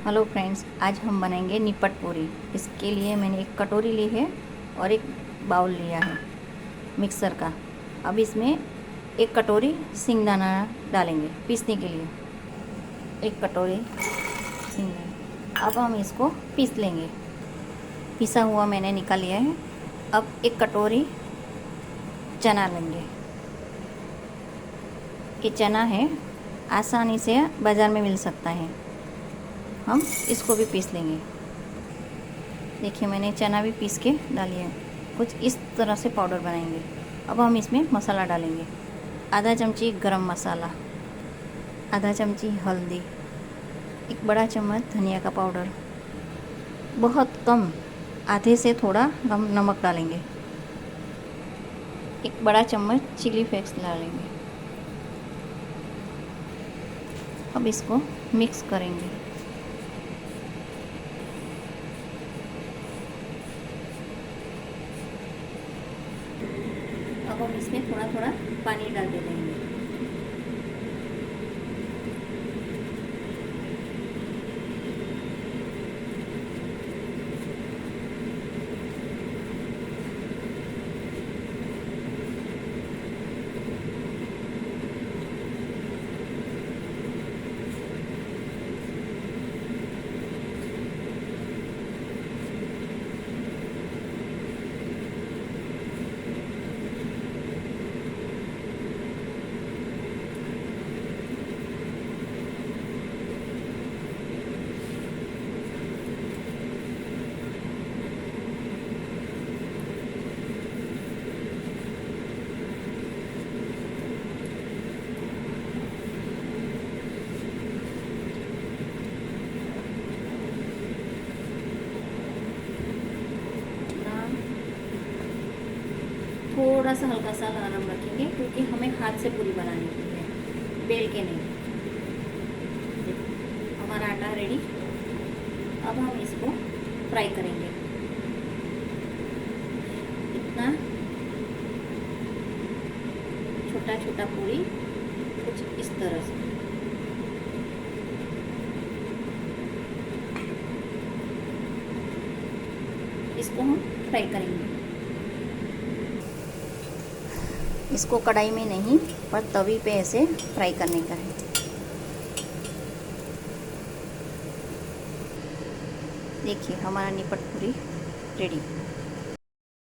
Hello friends, आज हम बनाएंगे निपट पूरी। इसके लिए मैंने एक कटोरी ली है और एक बाउल लिया है मिक्सर का। अब इसमें एक कटोरी सिंगदाना डालेंगे पीसने के लिए। एक कटोरी सिंगदाना। अब हम इसको पीस लेंगे। पिसा हुआ मैंने निकाल लिया है। अब एक कटोरी चना लेंगे। ये चना है, आसानी से बाज़ार में मिल सकता है। हम इसको भी पीस लेंगे। देखिए, मैंने चना भी पीस के डाली है। कुछ इस तरह से पाउडर बनाएंगे। अब हम इसमें मसाला डालेंगे। आधा चमची गरम मसाला, आधा चमची हल्दी, एक बड़ा चम्मच धनिया का पाउडर, बहुत कम, आधे से थोड़ा कम नमक डालेंगे। एक बड़ा चम्मच चिली फ्लेक्स डालेंगे। अब इसको मिक्स करेंगे। अब हम इसमें थोड़ा थोड़ा पानी डाल देंगे। थोड़ा सा हल्का सा नरम रखेंगे क्योंकि हमें हाथ से पूरी बनानी है, बेल के नहीं। हमारा आटा रेडी। अब हम इसको फ्राई करेंगे। इतना छोटा छोटा पूरी, कुछ इस तरह से। इसको हम फ्राई करेंगे। इसको कढ़ाई में नहीं पर तवी पे ऐसे फ्राई करने का है। देखिए, हमारा निपट पूरी रेडी।